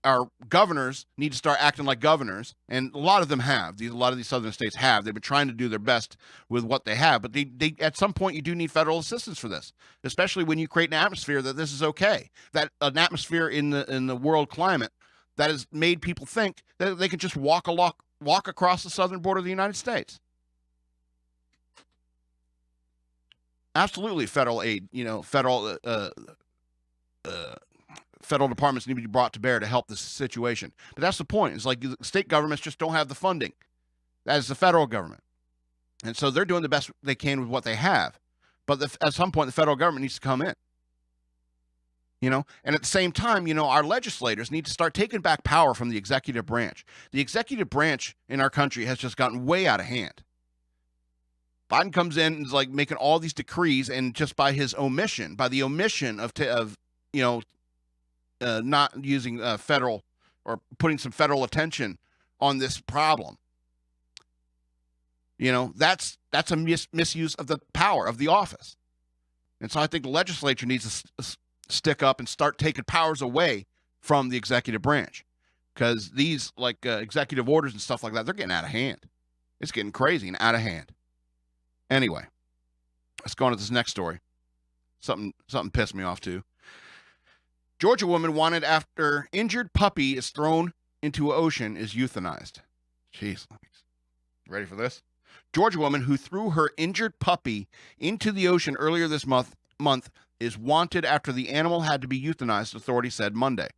our governors need to start acting like governors, and a lot of them have. A lot of these southern states have. They've been trying to do their best with what they have, but they at some point you do need federal assistance for this, especially when you create an atmosphere that this is okay, that an atmosphere in the world climate that has made people think that they could just walk across the southern border of the United States. Absolutely, federal aid, you know, federal departments need to be brought to bear to help this situation. But that's the point. It's like state governments just don't have the funding as the federal government. And so they're doing the best they can with what they have. But at some point, the federal government needs to come in. You know, and at the same time, you know, our legislators need to start taking back power from the executive branch. The executive branch in our country has just gotten way out of hand. Biden comes in and is like making all these decrees, and just by the omission of you know, not using federal or putting some federal attention on this problem. You know, that's a misuse of the power of the office. And so I think the legislature needs to stick up and start taking powers away from the executive branch, because these like executive orders and stuff like that, they're getting out of hand. It's getting crazy and out of hand. Anyway, let's go on to this next story. Something pissed me off too. Georgia woman wanted after injured puppy is thrown into ocean is euthanized. Jeez. Ready for this? Georgia woman who threw her injured puppy into the ocean earlier this month is wanted after the animal had to be euthanized, authorities said Monday.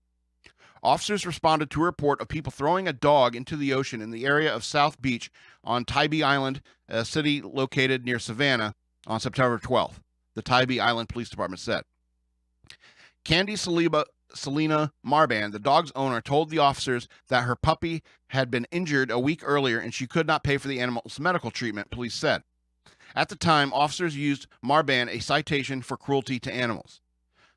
Officers responded to a report of people throwing a dog into the ocean in the area of South Beach on Tybee Island, a city located near Savannah, on September 12th, the Tybee Island Police Department said. Candy Selena Marban, the dog's owner, told the officers that her puppy had been injured a week earlier and she could not pay for the animal's medical treatment, police said. At the time, officers used Marban a citation for cruelty to animals.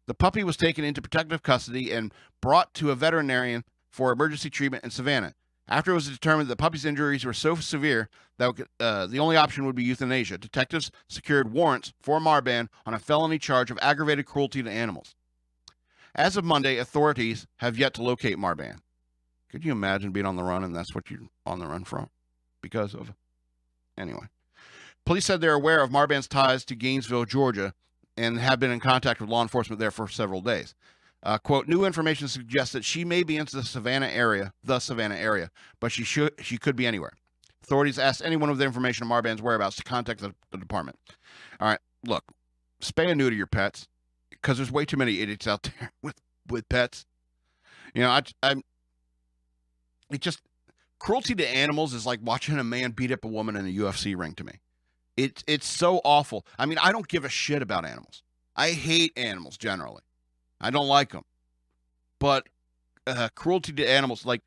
The puppy was taken into protective custody and brought to a veterinarian for emergency treatment in Savannah. After it was determined that the puppy's injuries were so severe that the only option would be euthanasia, detectives secured warrants for Marban on a felony charge of aggravated cruelty to animals. As of Monday, authorities have yet to locate Marban. Could you imagine being on the run and that's what you're on the run from? Because of... Anyway. Police said they're aware of Marban's ties to Gainesville, Georgia, and have been in contact with law enforcement there for several days. Quote, new information suggests that she may be into the Savannah area, but she could be anywhere. Authorities asked anyone with information on Marban's whereabouts to contact the department. All right, look, spay and neuter your pets, because there's way too many idiots out there with pets. You know, cruelty to animals is like watching a man beat up a woman in a UFC ring to me. It's so awful. I mean, I don't give a shit about animals. I hate animals generally. I don't like them. But cruelty to animals, like,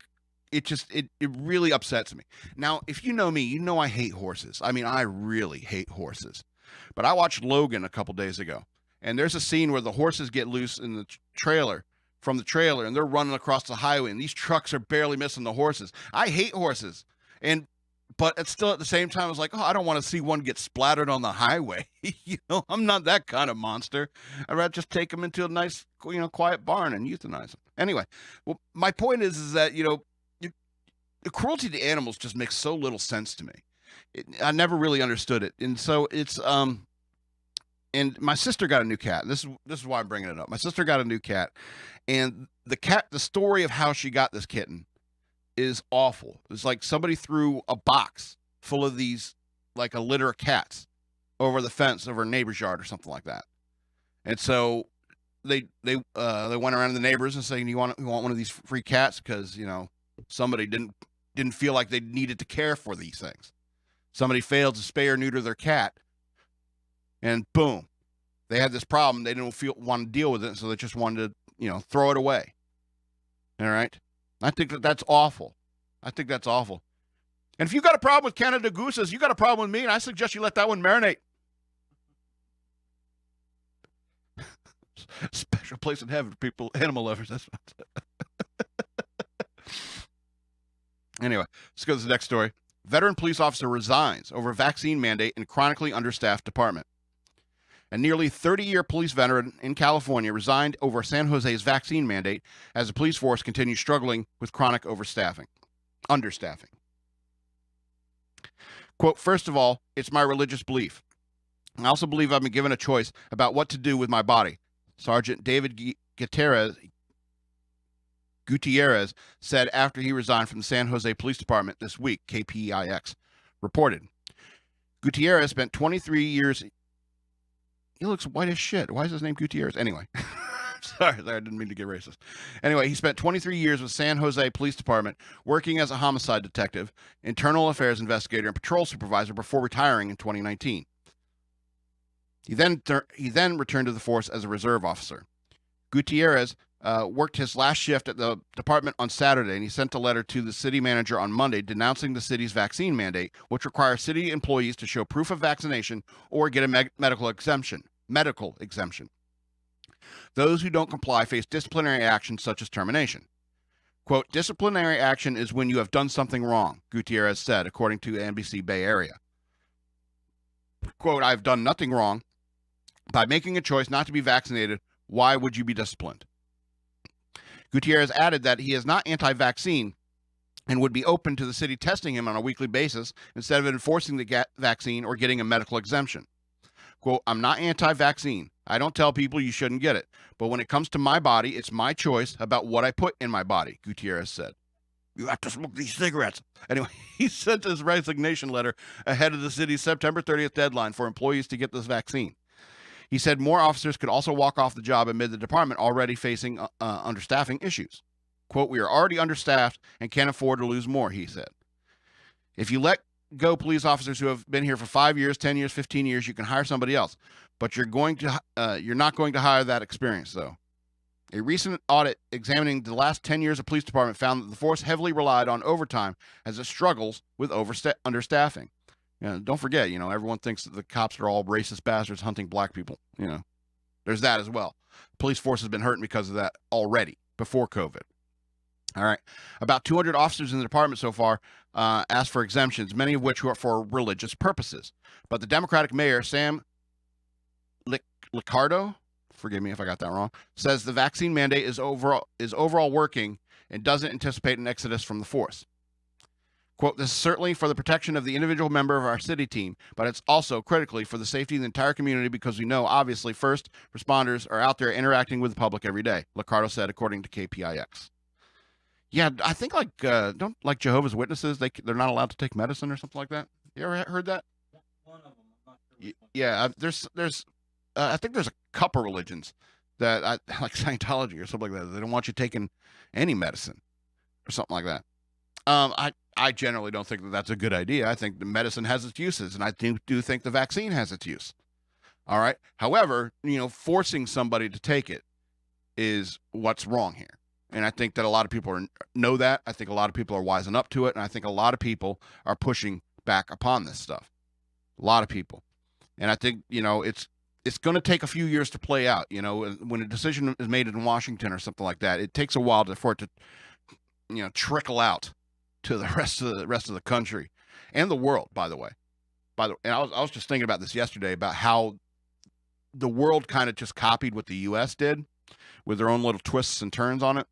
it really upsets me. Now, if you know me, you know I hate horses. I mean, I really hate horses. But I watched Logan a couple days ago, and there's a scene where the horses get loose in the trailer, and they're running across the highway, and these trucks are barely missing the horses. I hate horses. But it's still at the same time, I was like, oh, I don't want to see one get splattered on the highway. You know, I'm not that kind of monster. I'd rather just take them into a nice, you know, quiet barn and euthanize them. Anyway, well, my point is that, you know, the cruelty to animals just makes so little sense to me. I never really understood it. And so it's, and my sister got a new cat. This is why I'm bringing it up. My sister got a new cat, and the story of how she got this kitten is awful. It's like somebody threw a box full of these, like a litter of cats, over the fence over a neighbor's yard or something like that. And so they went around to the neighbors and saying, you want one of these free cats? Because, you know, somebody didn't feel like they needed to care for these things. Somebody failed to spay or neuter their cat, and boom, they had this problem. They didn't want to deal with it, so they just wanted to throw it away. All right. I think that's awful. I think that's awful. And if you got a problem with Canada Gooses, you got a problem with me, and I suggest you let that one marinate. Special place in heaven for people, animal lovers. That's Anyway, let's go to the next story. Veteran police officer resigns over vaccine mandate in chronically understaffed department. A nearly 30-year police veteran in California resigned over San Jose's vaccine mandate as the police force continues struggling with chronic understaffing. Quote, first of all, it's my religious belief. I also believe I've been given a choice about what to do with my body. Sergeant David Gutierrez said after he resigned from the San Jose Police Department this week, KPIX reported. Gutierrez spent 23 years. He looks white as shit. Why is his name Gutierrez? Anyway, sorry, I didn't mean to get racist. Anyway, he spent 23 years with San Jose Police Department working as a homicide detective, internal affairs investigator, and patrol supervisor before retiring in 2019. He then returned to the force as a reserve officer. Gutierrez worked his last shift at the department on Saturday, and he sent a letter to the city manager on Monday denouncing the city's vaccine mandate, which requires city employees to show proof of vaccination or get a medical exemption. Those who don't comply face disciplinary action such as termination. Quote, disciplinary action is when you have done something wrong, Gutierrez said, according to NBC Bay Area. Quote, I've done nothing wrong. By making a choice not to be vaccinated, why would you be disciplined? Gutierrez added that he is not anti-vaccine and would be open to the city testing him on a weekly basis instead of enforcing the vaccine or getting a medical exemption. Quote, I'm not anti-vaccine. I don't tell people you shouldn't get it. But when it comes to my body, it's my choice about what I put in my body, Gutierrez said. You have to smoke these cigarettes. Anyway, he sent his resignation letter ahead of the city's September 30th deadline for employees to get this vaccine. He said more officers could also walk off the job amid the department already facing understaffing issues. Quote, we are already understaffed and can't afford to lose more, he said. If you let go police officers who have been here for 5 years, 10 years, 15 years, you can hire somebody else. But you're not going to hire that experience, though. A recent audit examining the last 10 years of police department found that the force heavily relied on overtime as it struggles with understaffing. Don't forget, everyone thinks that the cops are all racist bastards hunting black people. There's that as well. Police force has been hurting because of that already, before COVID. All right. About 200 officers in the department so far asked for exemptions, many of which were for religious purposes. But the Democratic mayor, Sam Liccardo, forgive me if I got that wrong, says the vaccine mandate is overall working and doesn't anticipate an exodus from the force. Quote, this is certainly for the protection of the individual member of our city team, but it's also critically for the safety of the entire community because we know, obviously, first responders are out there interacting with the public every day, Liccardo said, according to KPIX. Yeah, I think like Jehovah's Witnesses, they're not allowed to take medicine or something like that. You ever heard that? One of them. I'm not sure. Yeah, there's I think there's a couple religions that like Scientology or something like that. They don't want you taking any medicine or something like that. I generally don't think that that's a good idea. I think the medicine has its uses, and I do think the vaccine has its use. All right. However, forcing somebody to take it is what's wrong here. And I think that a lot of people know that. I think a lot of people are wising up to it, and I think a lot of people are pushing back upon this stuff. A lot of people. And I think, it's going to take a few years to play out. When a decision is made in Washington or something like that, it takes a while for it to, trickle out to the rest of the country and the world, by the way. And I was just thinking about this yesterday about how the world kind of just copied what the U.S. did with their own little twists and turns on it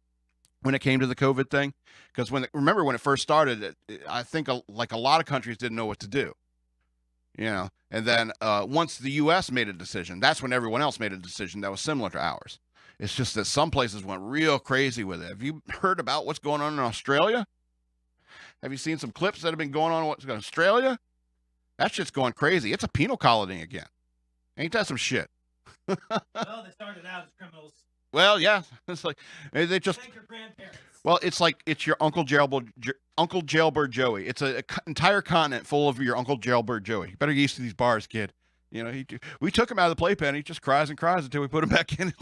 when it came to the COVID thing. Because remember when it first started, I think like a lot of countries didn't know what to do. And then once the U.S. made a decision, that's when everyone else made a decision that was similar to ours. It's just that some places went real crazy with it. Have you heard about what's going on in Australia? Have you seen some clips that have been going on in Australia? That shit's going crazy. It's a penal colony again. Ain't that some shit? Well, they started out as criminals. Well, yeah. It's like they just. Thank your grandparents. Well, it's your Uncle Jailbird Joey. It's an entire continent full of your Uncle Jailbird Joey. You better get used to these bars, kid. You know, we took him out of the playpen. He just cries and cries until we put him back in.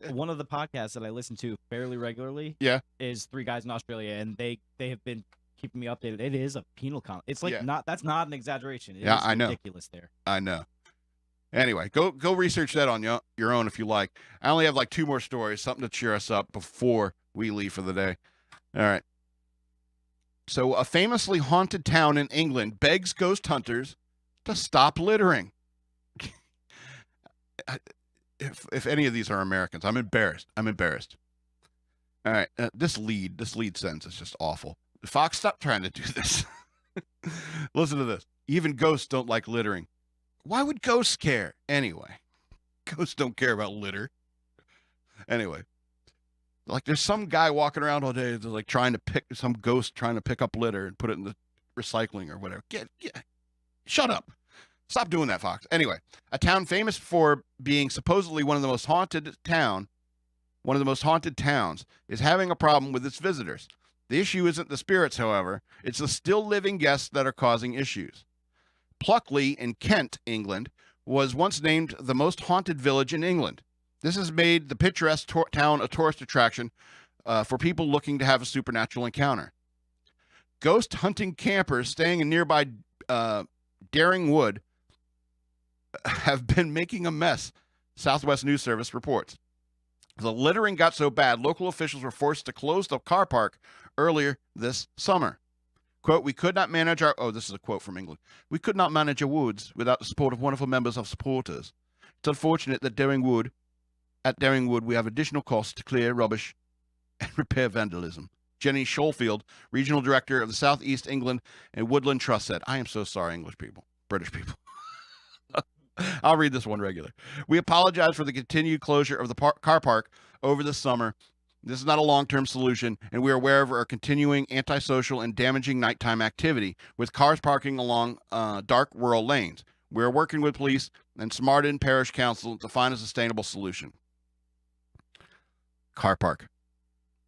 One of the podcasts that I listen to fairly regularly, Yeah. is Three Guys in Australia, and they have been keeping me updated. It is a penal count. It's like Yeah. that's not an exaggeration. It Yeah, is I know. ridiculous there. I know. Anyway, go research that on your own if you like. I only have like 2 more stories, something to cheer us up before we leave for the day. All right. So a famously haunted town in England begs ghost hunters to stop littering. If any of these are Americans, I'm embarrassed. All right, this lead sentence is just awful. Fox, stop trying to do this. Listen to this. Even ghosts don't like littering. Why would ghosts care? Anyway, ghosts don't care about litter. Anyway, like there's some guy walking around all day, like some ghost trying to pick up litter and put it in the recycling or whatever. Shut up. Stop doing that, Fox. Anyway, a town famous for being supposedly one of the most haunted towns is having a problem with its visitors. The issue isn't the spirits, however. It's the still living guests that are causing issues. Pluckley in Kent, England, was once named the most haunted village in England. This has made the picturesque town a tourist attraction for people looking to have a supernatural encounter. Ghost hunting campers staying in nearby Daring Wood have been making a mess, Southwest News Service reports. The littering got so bad, local officials were forced to close the car park earlier this summer. Quote, "We could not manage this is a quote from England. We could not manage our woods without the support of wonderful members of supporters. It's unfortunate that at Daring Wood, we have additional costs to clear rubbish and repair vandalism." Jenny Schofield, regional director of the Southeast England and Woodland Trust, said, "I am so sorry, British people. I'll read this one regular. We apologize for the continued closure of the car park over the summer. This is not a long-term solution, and we are aware of our continuing antisocial and damaging nighttime activity with cars parking along dark rural lanes. We are working with police and Smarden Parish Council to find a sustainable solution." Car park.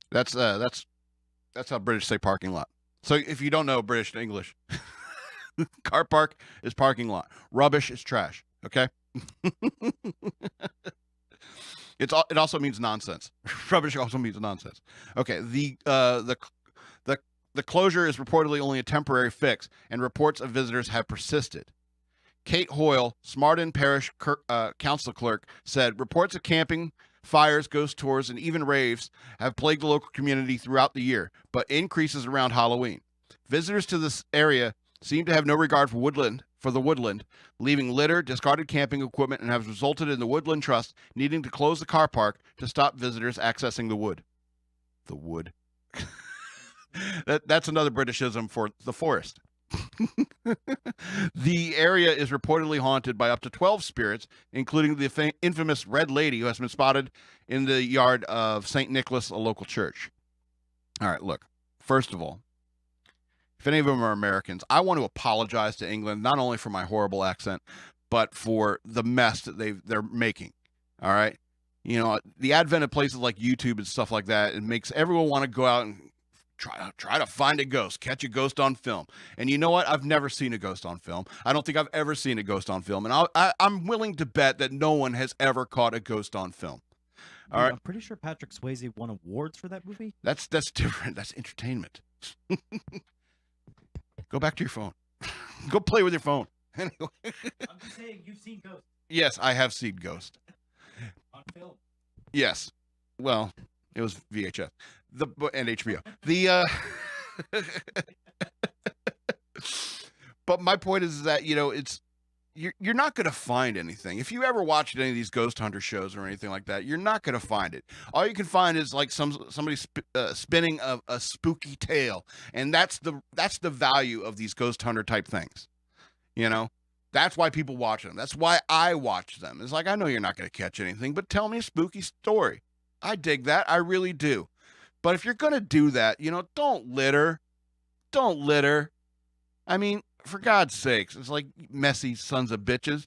That's how British say parking lot. So if you don't know British and English, car park is parking lot. Rubbish is trash. Okay. It also means nonsense. Rubbish also means nonsense. Okay. The closure is reportedly only a temporary fix, and reports of visitors have persisted. Kate Hoyle, Smarden Parish Council clerk, said reports of camping, fires, ghost tours, and even raves have plagued the local community throughout the year, but increases around Halloween. Visitors to this area seem to have no regard for the woodland, leaving litter, discarded camping equipment, and has resulted in the Woodland Trust needing to close the car park to stop visitors accessing the wood. The wood. That's another Britishism for the forest. The area is reportedly haunted by up to 12 spirits, including the infamous Red Lady who has been spotted in the yard of St. Nicholas, a local church. All right, look, first of all, if any of them are Americans, I want to apologize to England, not only for my horrible accent, but for the mess that they're making. All right. You know, the advent of places like YouTube and stuff like that, it makes everyone want to go out and try to find a ghost, catch a ghost on film. And you know what? I've never seen a ghost on film. I don't think I've ever seen a ghost on film. And I'm willing to bet that no one has ever caught a ghost on film. All right. I'm pretty sure Patrick Swayze won awards for that movie. That's different. That's entertainment. Go back to your phone. Go play with your phone. Anyway. I'm just saying, you've seen Ghost Yes, I have seen Ghost. on film. Yes. Well, it was VHS. And HBO. But my point is that, you know, you're not going to find anything. If you ever watched any of these ghost hunter shows or anything like that, you're not going to find it. All you can find is like somebody spinning a spooky tale, and that's the value of these ghost hunter type things. You know, that's why people watch them. That's why I watch them. It's like, I know you're not going to catch anything, but tell me a spooky story. I dig that. I really do. But if you're going to do that, you know, don't litter. Don't litter. I mean, for God's sakes, it's like messy sons of bitches.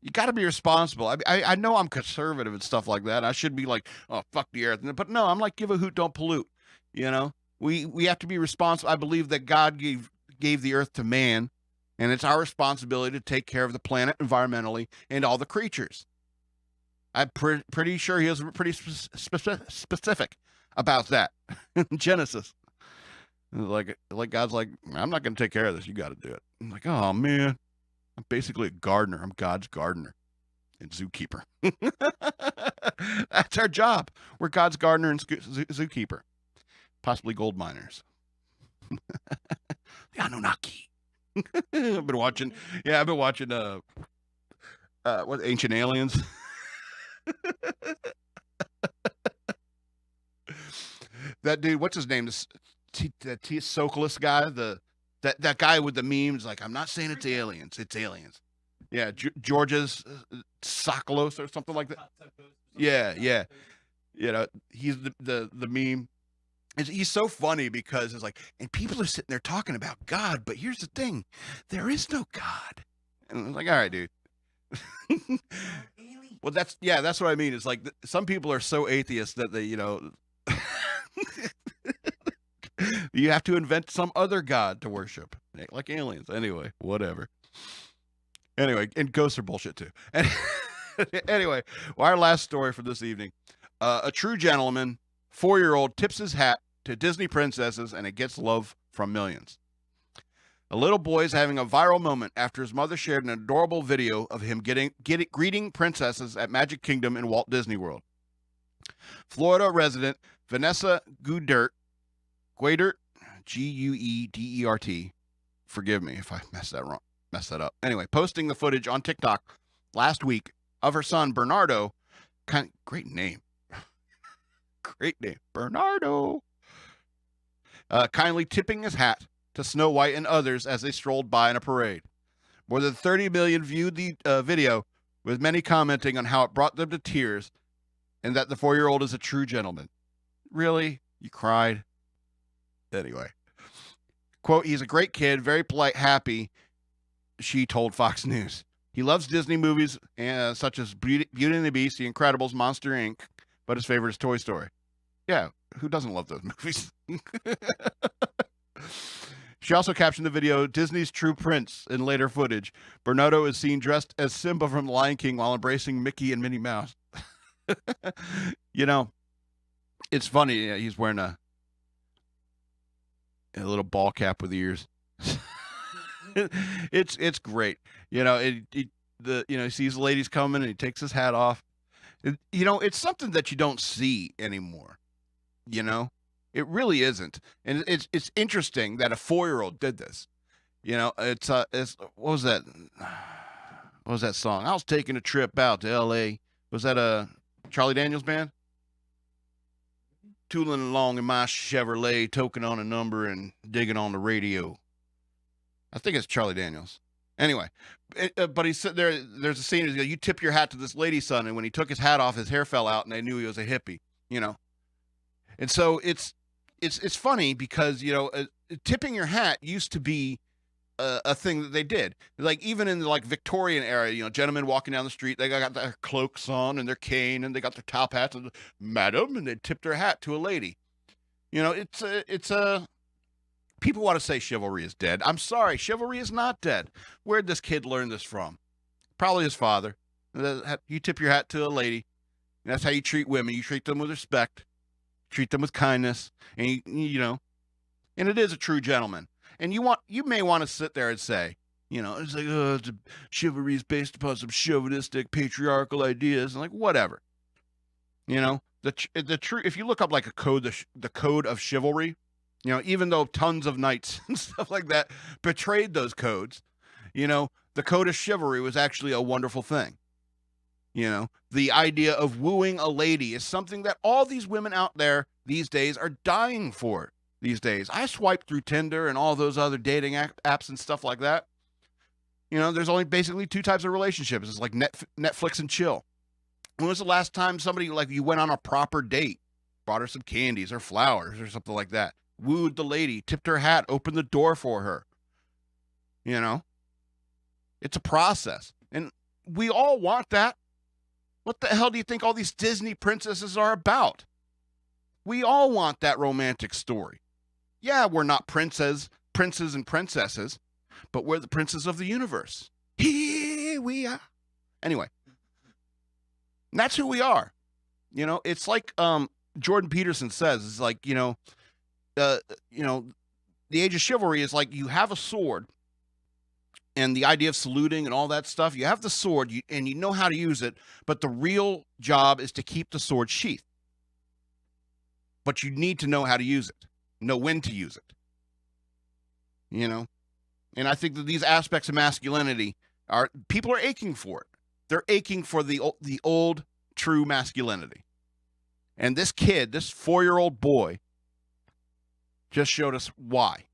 You got to be responsible. I know I'm conservative and stuff like that. I should be like, oh, fuck the earth. But no, I'm like, give a hoot, don't pollute. You know, we have to be responsible. I believe that God gave the earth to man, And it's our responsibility to take care of the planet environmentally and all the creatures. I'm pretty sure he was pretty specific about that in Genesis. Like God's like, I'm not going to take care of this. You got to do it. I'm like, oh, man. I'm basically a gardener. I'm God's gardener and zookeeper. That's our job. We're God's gardener and zookeeper. Possibly gold miners. The Anunnaki. I've been watching what, Ancient Aliens. That dude, what's his name? This Sokolis guy, that guy with the memes, like, I'm not saying it's aliens, it's aliens. Yeah, George's Sokolos or something like that. Yeah. You know, he's the meme. He's so funny because it's like, and people are sitting there talking about God, but here's the thing, there is no God. And I'm like, all right, dude. Well, that's what I mean. It's like some people are so atheist that they, you know, you have to invent some other god to worship, like aliens. Anyway, whatever. Anyway, and ghosts are bullshit too. And anyway, well, our last story for this evening. A true gentleman, 4-year-old, tips his hat to Disney princesses, and it gets love from millions. A little boy is having a viral moment after his mother shared an adorable video of him greeting princesses at Magic Kingdom in Walt Disney World. Florida resident Vanessa Guedert, Guedert, forgive me if I messed that up. Anyway, posting the footage on TikTok last week of her son Bernardo, great name, Bernardo, kindly tipping his hat to Snow White and others as they strolled by in a parade. More than 30 million viewed the video, with many commenting on how it brought them to tears and that the 4-year-old is a true gentleman. Really? You cried? Anyway. Quote, he's a great kid, very polite, happy, she told Fox News. He loves Disney movies such as Beauty and the Beast, The Incredibles, Monster Inc., but his favorite is Toy Story. Yeah, who doesn't love those movies? She also captioned the video, Disney's True Prince, in later footage. Bernardo is seen dressed as Simba from The Lion King while embracing Mickey and Minnie Mouse. You know, it's funny. He's wearing a little ball cap with ears. It's great. You know, he sees the ladies coming and he takes his hat off. It's something that you don't see anymore. You know? It really isn't, and it's interesting that a 4-year-old did this. You know, it's what was that? What was that song? I was taking a trip out to L.A. Was that a Charlie Daniels band? Tooling along in my Chevrolet, toking on a number and digging on the radio. I think it's Charlie Daniels. Anyway, but he said there's a scene. You tip your hat to this lady's son, and when he took his hat off, his hair fell out, and they knew he was a hippie. You know, and so it's funny because, tipping your hat used to be a thing that they did. Like, even in the Victorian era, gentlemen walking down the street, they got their cloaks on and their cane and they got their top hats and madam, and they tip their hat to a lady. People want to say chivalry is dead. I'm sorry, chivalry is not dead. Where'd this kid learn this from? Probably his father. You tip your hat to a lady. That's how you treat women. You treat them with respect. Treat them with kindness, and and it is a true gentleman. And you may want to sit there and say, it's like, chivalry is based upon some chauvinistic, patriarchal ideas, and like whatever. The true. If you look up like the code of chivalry, even though tons of knights and stuff like that betrayed those codes, the code of chivalry was actually a wonderful thing. The idea of wooing a lady is something that all these women out there these days are dying for these days. I swipe through Tinder and all those other dating apps and stuff like that. There's only basically 2 types of relationships. It's like Netflix and chill. When was the last time somebody, you went on a proper date, brought her some candies or flowers or something like that, wooed the lady, tipped her hat, opened the door for her? It's a process. And we all want that. What the hell do you think all these Disney princesses are about? We all want that romantic story. Yeah, we're not princes and princesses, but we're the princes of the universe. Here we are. Anyway, and that's who we are. You know, it's like Jordan Peterson says, it's like, the age of chivalry is like you have a sword, and the idea of saluting and all that stuff, you have the sword and you know how to use it, but the real job is to keep the sword sheathed. But you need to know how to use it, know when to use it. You know? And I think that these aspects of masculinity people are aching for it. They're aching for the old true masculinity. And this kid, this 4-year-old boy, just showed us why.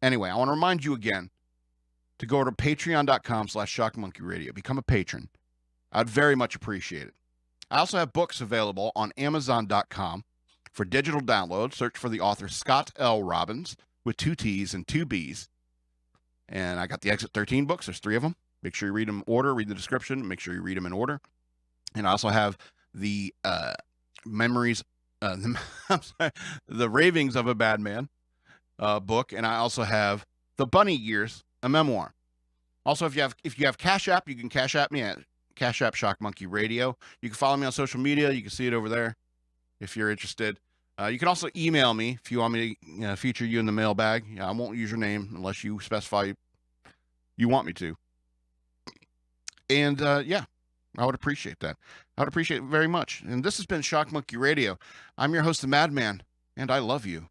Anyway, I want to remind you again to go to patreon.com/shockmonkeyradio. Become a patron. I'd very much appreciate it. I also have books available on amazon.com for digital download. Search for the author Scott L. Robbins with 2 T's and 2 B's. And I got the Exit 13 books. There's 3 of them. Make sure you read them in order. Read the description. Make sure you read them in order. And I also have the Memories, the Ravings of a Bad Man book, and I also have The Bunny Years, a memoir. Also, if you have Cash App, you can Cash App me at Cash App Shock Monkey Radio. You can follow me on social media. You can see it over there if you're interested. You can also email me if you want me to feature you in the mailbag. I won't use your name unless you specify you want me to. And I would appreciate that. I would appreciate it very much. And this has been Shock Monkey Radio. I'm your host, the Madman, and I love you.